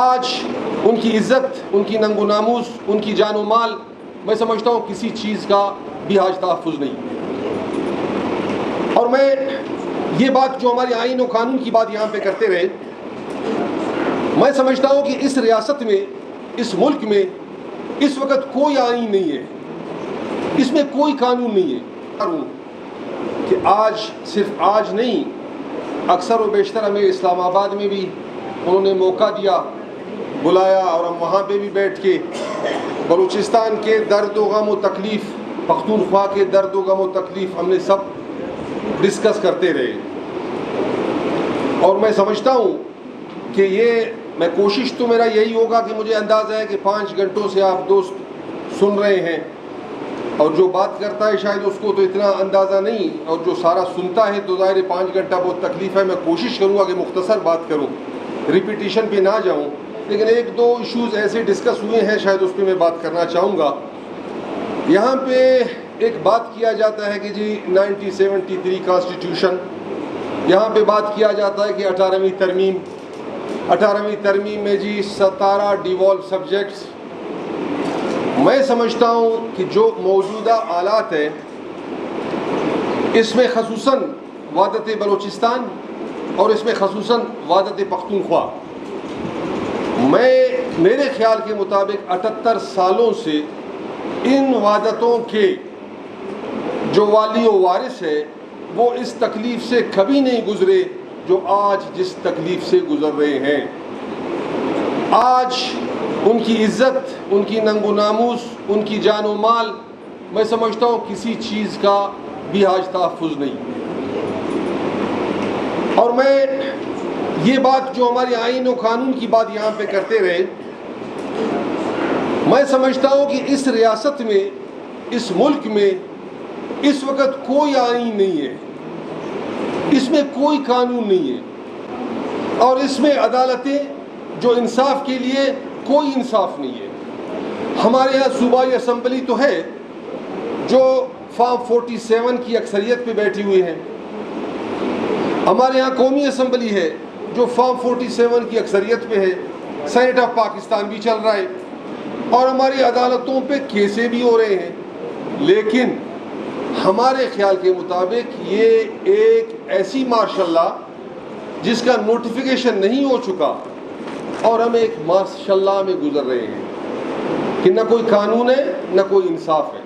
آج ان کی عزت، ان کی ننگ و ناموس، ان کی جان و مال، میں سمجھتا ہوں کسی چیز کا بھی آج تحفظ نہیں۔ اور میں یہ بات جو ہمارے آئین و قانون کی بات یہاں پہ کرتے رہے، میں سمجھتا ہوں کہ اس ریاست میں، اس ملک میں اس وقت کوئی آئین نہیں ہے، اس میں کوئی قانون نہیں ہے کہ آج، صرف آج نہیں، اکثر و بیشتر ہمیں اسلام آباد میں بھی انہوں نے موقع دیا، بلایا، اور ہم وہاں پہ بھی بیٹھ کے بلوچستان کے درد و غم و تکلیف، پختونخوا کے درد و غم و تکلیف ہم نے سب ڈسکس کرتے رہے۔ اور میں سمجھتا ہوں کہ میں کوشش تو میرا یہی ہوگا کہ مجھے اندازہ ہے کہ 5 گھنٹوں سے آپ دوست سن رہے ہیں، اور جو بات کرتا ہے شاید اس کو تو اتنا اندازہ نہیں، اور جو سارا سنتا ہے تو ظاہر 5 گھنٹہ بہت تکلیف ہے۔ میں کوشش کروں گا کہ مختصر بات کروں، ریپیٹیشن پہ نہ جاؤں، لیکن 1-2 ایشوز ایسے ڈسکس ہوئے ہیں، شاید اس پہ میں بات کرنا چاہوں گا۔ یہاں پہ ایک بات کیا جاتا ہے کہ جی 1973 کانسٹیٹیوشن، یہاں پہ بات کیا جاتا ہے کہ 18ویں ترمیم میں جی 17 ڈیوالو سبجیکٹس۔ میں سمجھتا ہوں کہ جو موجودہ آلات ہیں، اس میں خصوصاً وحدت بلوچستان اور اس میں خصوصاً وحدت پختونخوا، میرے خیال کے مطابق 78 سالوں سے ان وحدتوں کے جو والی و وارث ہے وہ اس تکلیف سے کبھی نہیں گزرے جو آج جس تکلیف سے گزر رہے ہیں۔ آج ان کی عزت، ان کی ننگ و ناموس، ان کی جان و مال، میں سمجھتا ہوں کسی چیز کا بھی آج تحفظ نہیں۔ اور میں یہ بات جو ہمارے آئین و قانون کی بات یہاں پہ کرتے رہے، میں سمجھتا ہوں کہ اس ریاست میں، اس ملک میں اس وقت کوئی آئین نہیں ہے، اس میں کوئی قانون نہیں ہے، اور اس میں عدالتیں جو انصاف کے لیے کوئی انصاف نہیں ہے۔ ہمارے یہاں صوبائی اسمبلی تو ہے جو فارم 47 کی اکثریت پہ بیٹھی ہوئی ہے، ہمارے یہاں قومی اسمبلی ہے جو فارم 47 کی اکثریت پہ ہے، سینٹ آف پاکستان بھی چل رہا ہے، اور ہماری عدالتوں پہ کیسیں بھی ہو رہے ہیں، لیکن ہمارے خیال کے مطابق یہ ایک ایسی مارشل لا جس کا نوٹیفیکیشن نہیں ہو چکا، اور ہم ایک مارشل لا میں گزر رہے ہیں کہ نہ کوئی قانون ہے نہ کوئی انصاف ہے۔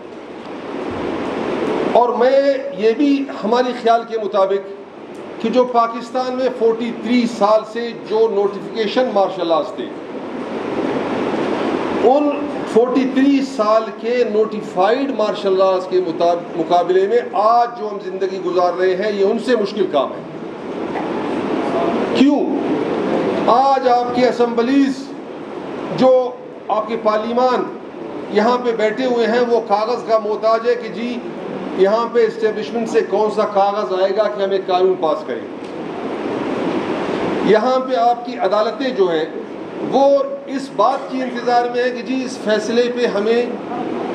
اور میں یہ بھی ہمارے خیال کے مطابق کہ جو پاکستان میں 43 سال سے جو نوٹیفیکیشن مارشل لاز تھے، ان 43 سال کے نوٹیفائیڈ مارشل لاز کے مقابلے میں آج جو ہم زندگی گزار رہے ہیں یہ ان سے مشکل کام ہے۔ کیوں؟ آج آپ کی اسمبلیز، جو آپ کے پارلیمان یہاں پہ بیٹھے ہوئے ہیں، وہ کاغذ کا محتاج ہے کہ جی یہاں پہ اسٹیبلشمنٹ سے کون سا کاغذ آئے گا کہ ہم ایک قانون پاس کریں۔ یہاں پہ آپ کی عدالتیں جو ہیں وہ اس بات کی انتظار میں ہے کہ جی اس فیصلے پہ ہمیں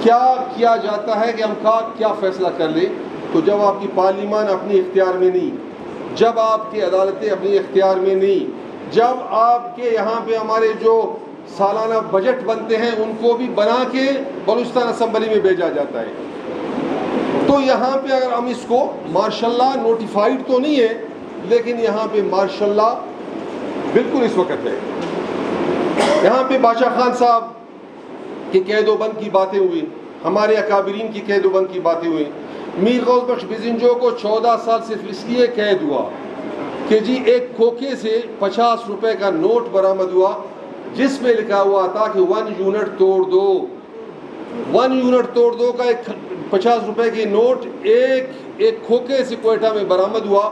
کیا کیا جاتا ہے کہ ہم کیا فیصلہ کر لیں۔ تو جب آپ کی پارلیمان اپنی اختیار میں نہیں، جب آپ کی عدالتیں اپنی اختیار میں نہیں، جب آپ کے یہاں پہ ہمارے جو سالانہ بجٹ بنتے ہیں ان کو بھی بنا کے بلوچستان اسمبلی میں بھیجا جاتا ہے، تو یہاں پہ اگر ہم اس کو مارشل لا نوٹیفائیڈ تو نہیں ہے، لیکن یہاں پہ مارشل لا بالکل اس وقت ہے۔ یہاں پہ بادشاہ خان صاحب کی قید و بند کی باتیں ہوئی، ہمارے اکابرین کی قید و بند کی باتیں ہوئی۔ میر غوث بخش بزنجو کو 14 سال صرف اس لیے قید ہوا کہ جی ایک کھوکھے سے 50 روپے کا نوٹ برآمد ہوا جس میں لکھا ہوا تھا کہ 1 یونٹ توڑ دو، 1 یونٹ توڑ دو کا ایک 50 روپے کی نوٹ ایک کھوکھے سے کوئٹہ میں برآمد ہوا،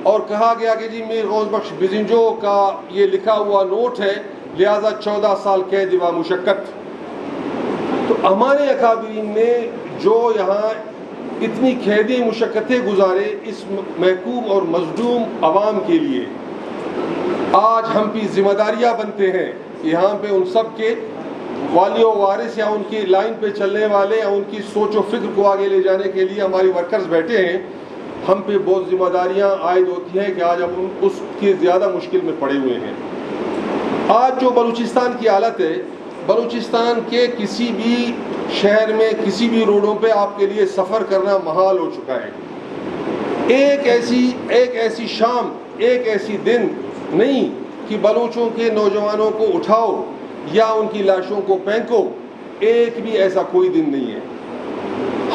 اور کہا گیا کہ جی میر غوث بخش بزنجو کا یہ لکھا ہوا نوٹ ہے، لہذا 14 سال قید و مشقت۔ تو ہمارے اکابرین نے جو یہاں اتنی قیدی مشقتیں گزارے اس محکوم اور مظلوم عوام کے لیے، آج ہم بھی ذمہ داریاں بنتے ہیں یہاں پہ ان سب کے والی و وارث یا ان کی لائن پہ چلنے والے یا ان کی سوچ و فکر کو آگے لے جانے کے لیے ہماری ورکرز بیٹھے ہیں، ہم پہ بہت ذمہ داریاں عائد ہوتی ہیں کہ آج ہم اس کی زیادہ مشکل میں پڑے ہوئے ہیں۔ آج جو بلوچستان کی حالت ہے، بلوچستان کے کسی بھی شہر میں کسی بھی روڈوں پہ آپ کے لیے سفر کرنا محال ہو چکا ہے۔ ایک ایسی شام، ایک ایسی دن نہیں کہ بلوچوں کے نوجوانوں کو اٹھاؤ یا ان کی لاشوں کو پھینکو، ایک بھی ایسا کوئی دن نہیں ہے۔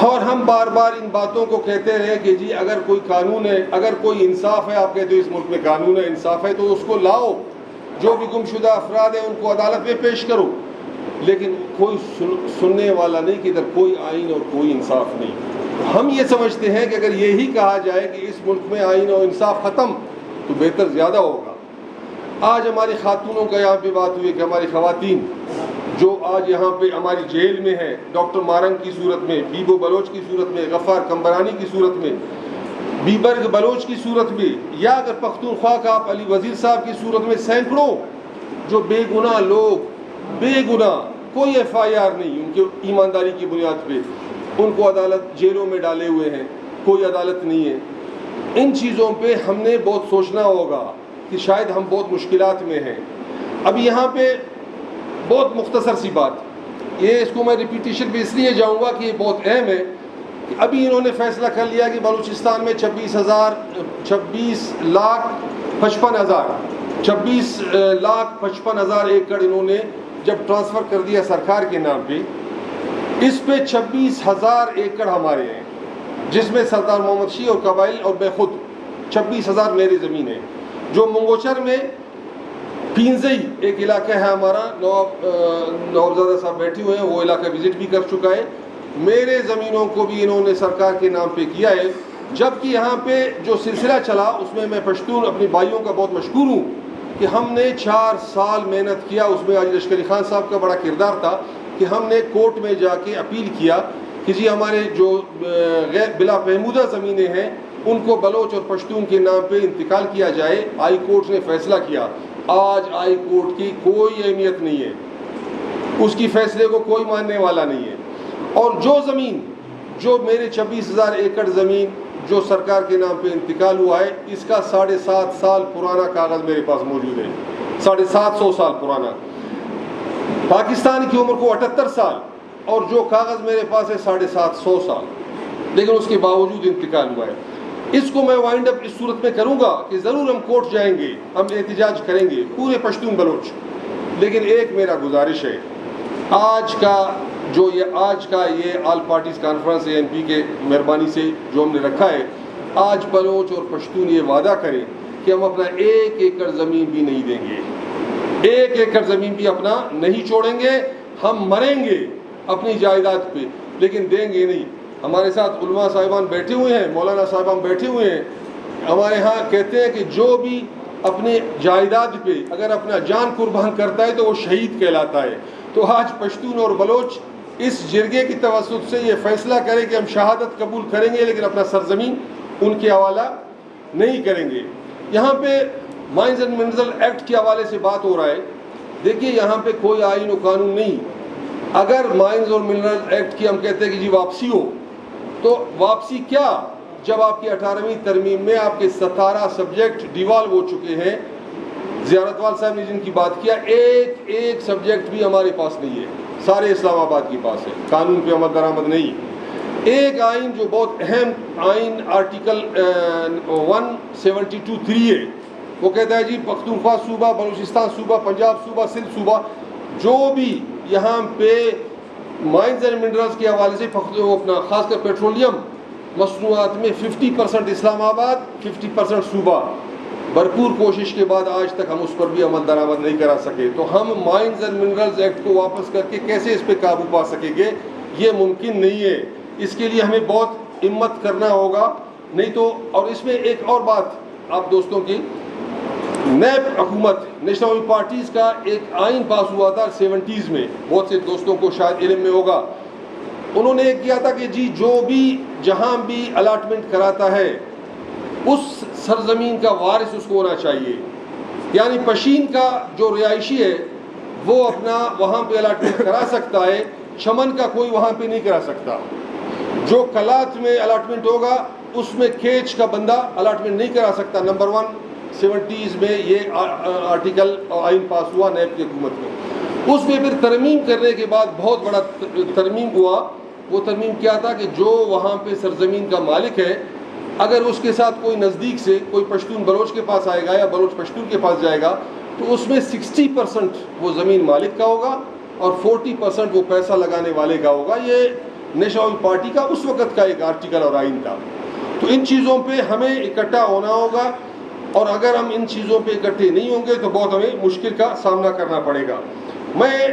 اور ہم بار بار ان باتوں کو کہتے رہے کہ جی اگر کوئی قانون ہے، اگر کوئی انصاف ہے، آپ کہتے ہو اس ملک میں قانون ہے، انصاف ہے، تو اس کو لاؤ، جو بھی گمشدہ افراد ہیں ان کو عدالت میں پیش کرو، لیکن کوئی سننے والا نہیں کہ ادھر کوئی آئین اور کوئی انصاف نہیں۔ ہم یہ سمجھتے ہیں کہ اگر یہی کہا جائے کہ اس ملک میں آئین اور انصاف ختم تو بہتر زیادہ ہوگا۔ آج ہماری خاتونوں کا یہاں پہ بات ہوئی کہ ہماری خواتین جو آج یہاں پہ ہماری جیل میں ہیں، ڈاکٹر مارنگ کی صورت میں، بیبو بلوچ کی صورت میں، غفار کمبرانی کی صورت میں، بیبرگ بلوچ کی صورت میں، یا اگر پختونخوا کا آپ علی وزیر صاحب کی صورت میں سینکڑوں جو بے گناہ لوگ، بے گناہ، کوئی ایف آئی آر نہیں، ان کی ایمانداری کی بنیاد پہ ان کو عدالت جیلوں میں ڈالے ہوئے ہیں، کوئی عدالت نہیں ہے۔ ان چیزوں پہ ہم نے بہت سوچنا ہوگا کہ شاید ہم بہت مشکلات میں ہیں۔ اب یہاں پہ بہت مختصر سی بات، یہ اس کو میں ریپیٹیشن پہ اس لیے جاؤں گا کہ یہ بہت اہم ہے کہ ابھی انہوں نے فیصلہ کر لیا کہ بلوچستان میں 26,55,000 ایکڑ انہوں نے جب ٹرانسفر کر دیا سرکار کے نام پہ، اس پہ 26,000 ایکڑ ہمارے ہیں، جس میں سردار محمد شیع اور قبائل اور میں خود 26,000 میری زمین ہے۔ جو منگوچر میں پینزئی ایک علاقہ ہے ہمارا، نوابزادہ صاحب بیٹھے ہوئے ہیں، وہ علاقہ وزٹ بھی کر چکا ہے، میرے زمینوں کو بھی انہوں نے سرکار کے نام پہ کیا ہے۔ جبکہ یہاں پہ جو سلسلہ چلا اس میں میں پشتون اپنے بھائیوں کا بہت مشکور ہوں کہ ہم نے 4 سال محنت کیا، اس میں آج لشکری خان صاحب کا بڑا کردار تھا کہ ہم نے کورٹ میں جا کے اپیل کیا کہ جی ہمارے جو غیر بلا محمودہ زمینیں ہیں ان کو بلوچ اور پشتون کے نام پہ انتقال کیا جائے۔ ہائی کورٹ نے فیصلہ کیا، آج ہائی کورٹ کی کوئی اہمیت نہیں ہے، اس کی فیصلے کو کوئی ماننے والا نہیں ہے۔ اور جو زمین، جو میرے 26,000 ایکڑ زمین جو سرکار کے نام پہ انتقال ہوا ہے، اس کا 7.5 سال پرانا کاغذ میرے پاس موجود ہے، 750 سال پرانا۔ پاکستان کی عمر کو 78 سال اور جو کاغذ میرے پاس ہے 750 سال، لیکن اس کے باوجود انتقال ہوا ہے۔ اس کو میں وائنڈ اپ اس صورت میں کروں گا کہ ضرور ہم کورٹ جائیں گے، ہم احتجاج کریں گے پورے پشتون بلوچ، لیکن ایک میرا گزارش ہے، آج کا یہ آل پارٹیز کانفرنس اے این پی کے مہربانی سے جو ہم نے رکھا ہے، آج بلوچ اور پشتون یہ وعدہ کریں کہ ہم اپنا 1 ایکڑ زمین بھی نہیں دیں گے، 1 ایکڑ زمین بھی اپنا نہیں چھوڑیں گے، ہم مریں گے اپنی جائیداد پہ لیکن دیں گے نہیں۔ ہمارے ساتھ علماء صاحبان بیٹھے ہوئے ہیں، مولانا صاحبان بیٹھے ہوئے ہیں، ہمارے ہاں کہتے ہیں کہ جو بھی اپنے جائیداد پہ اگر اپنا جان قربان کرتا ہے تو وہ شہید کہلاتا ہے۔ تو آج پشتون اور بلوچ اس جرگے کی توسط سے یہ فیصلہ کریں کہ ہم شہادت قبول کریں گے لیکن اپنا سرزمین ان کے حوالہ نہیں کریں گے۔ یہاں پہ مائنز اینڈ منرل ایکٹ کے حوالے سے بات ہو رہا ہے، دیکھیے یہاں پہ کوئی آئین و قانون نہیں۔ اگر مائنز اور منرل ایکٹ کی ہم کہتے ہیں کہ جی واپسی ہو، تو واپسی کیا، جب آپ کی 18ویں ترمیم میں آپ کے 17 سبجیکٹ ڈیوالو ہو چکے ہیں۔ زیارت وال صاحب نے جن کی بات کیا، ایک سبجیکٹ بھی ہمارے پاس نہیں ہے، سارے اسلام آباد کے پاس ہے، قانون پہ عمل درآمد نہیں۔ ایک آئین جو بہت اہم آئین آرٹیکل 172(3) ہے، وہ کہتا ہے جی پختونخوا صوبہ، بلوچستان صوبہ، پنجاب صوبہ، سندھ صوبہ، جو بھی یہاں پہ مائنز اینڈ منرلز کے حوالے سے اپنا خاص کر پیٹرولیم مصنوعات میں 50% اسلام آباد، 50% صوبہ، بھرپور کوشش کے بعد آج تک ہم اس پر بھی عمل درآمد نہیں کرا سکے۔ تو ہم مائنز اینڈ منرلز ایکٹ کو واپس کر کے کیسے اس پہ قابو پا سکیں گے؟ یہ ممکن نہیں ہے، اس کے لیے ہمیں بہت ہمت کرنا ہوگا، نہیں تو۔ اور اس میں ایک اور بات آپ دوستوں کی، نیب حکومت نیشنل پارٹیز کا ایک آئین پاس ہوا تھا 70s میں، بہت سے دوستوں کو شاید علم میں ہوگا، انہوں نے ایک کیا تھا کہ جی جو بھی جہاں بھی الاٹمنٹ کراتا ہے اس سرزمین کا وارث اس کو ہونا چاہیے، یعنی پشین کا جو رہائشی ہے وہ اپنا وہاں پہ الاٹمنٹ کرا سکتا ہے، چمن کا کوئی وہاں پہ نہیں کرا سکتا۔ جو کلات میں الاٹمنٹ ہوگا اس میں کھیچ کا بندہ الاٹمنٹ نہیں کرا سکتا، نمبر 1۔ 70s میں یہ آرٹیکل آئین پاس ہوا نیب کی حکومت میں. اس میں پھر ترمیم کرنے کے بعد بہت بڑا ترمیم ہوا. وہ ترمیم کیا تھا کہ جو وہاں پہ سرزمین کا مالک ہے اگر اس کے ساتھ کوئی نزدیک سے کوئی پشتون بلوچ کے پاس آئے گا یا بلوچ پشتون کے پاس جائے گا تو اس میں 60% وہ زمین مالک کا ہوگا اور 40% وہ پیسہ لگانے والے کا ہوگا. یہ نیشنل پارٹی کا اس وقت کا ایک آرٹیکل اور آئین تھا. تو ان چیزوں پہ ہمیں اکٹھا ہونا ہوگا اور اگر ہم ان چیزوں پہ اکٹھے نہیں ہوں گے تو بہت ہمیں مشکل کا سامنا کرنا پڑے گا. میں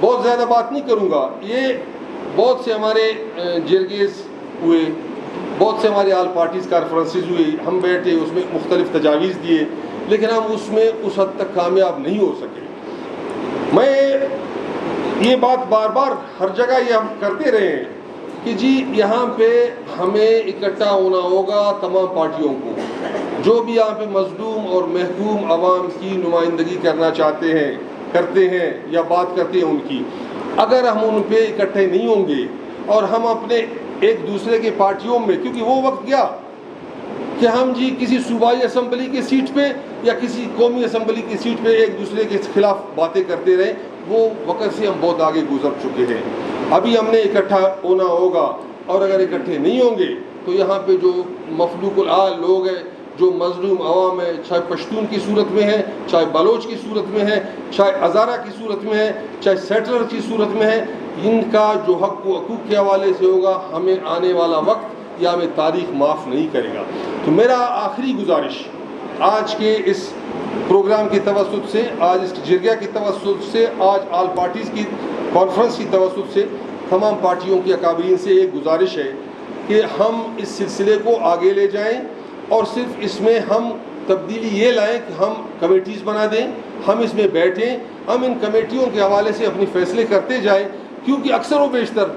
بہت زیادہ بات نہیں کروں گا. یہ بہت سے ہمارے جرگیز ہوئے, بہت سے ہمارے آل پارٹیز کانفرنسز ہوئی, ہم بیٹھے اس میں مختلف تجاویز دیے لیکن ہم اس میں اس حد تک کامیاب نہیں ہو سکے. میں یہ بات بار بار ہر جگہ یہ ہم کرتے رہے ہیں کہ جی یہاں پہ ہمیں اکٹھا ہونا ہوگا تمام پارٹیوں کو جو بھی یہاں پہ مظلوم اور محکوم عوام کی نمائندگی کرنا چاہتے ہیں, کرتے ہیں یا بات کرتے ہیں ان کی. اگر ہم ان پہ اکٹھے نہیں ہوں گے اور ہم اپنے ایک دوسرے کے پارٹیوں میں, کیونکہ وہ وقت گیا کہ ہم جی کسی صوبائی اسمبلی کی سیٹ پہ یا کسی قومی اسمبلی کی سیٹ پہ ایک دوسرے کے خلاف باتیں کرتے رہے, وہ وقت سے ہم بہت آگے گزر چکے ہیں. ابھی ہم نے اکٹھا ہونا ہوگا اور اگر اکٹھے نہیں ہوں گے تو یہاں پہ جو مفلوق الحال لوگ ہیں, جو مظلوم عوام ہے, چاہے پشتون کی صورت میں ہے, چاہے بلوچ کی صورت میں ہے, چاہے ہزارہ کی صورت میں ہے, چاہے سیٹلر کی صورت میں ہے, ان کا جو حق و حقوق کے حوالے سے ہوگا ہمیں آنے والا وقت یا ہمیں تاریخ معاف نہیں کرے گا. تو میرا آخری گزارش آج کے اس پروگرام کی توسط سے, آج اس جرگہ کی توسط سے, آج آل پارٹیز کی کانفرنس کی توسط سے تمام پارٹیوں کے اکابرین سے ایک گزارش ہے کہ ہم اس سلسلے کو آگے لے جائیں اور صرف اس میں ہم تبدیلی یہ لائیں کہ ہم کمیٹیز بنا دیں, ہم اس میں بیٹھیں, ہم ان کمیٹیوں کے حوالے سے اپنی فیصلے کرتے جائیں. کیونکہ اکثر و بیشتر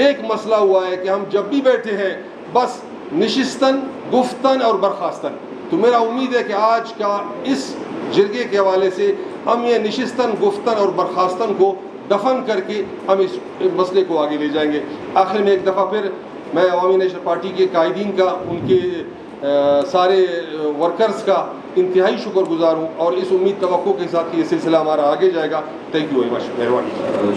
ایک مسئلہ ہوا ہے کہ ہم جب بھی بیٹھے ہیں بس نشستن, گفتن اور برخاستن. تو میرا امید ہے کہ آج کا اس جرگے کے حوالے سے ہم یہ نشستن, گفتن اور برخاستن کو دفن کر کے ہم اس مسئلے کو آگے لے جائیں گے. آخر میں ایک دفعہ پھر میں عوامی نیشنل پارٹی کے قائدین کا, ان کے سارے ورکرز کا انتہائی شکر گزار ہوں اور اس امید توقع کے ساتھ کہ یہ سلسلہ ہمارا آگے جائے گا. Thank you very much. مہربانی.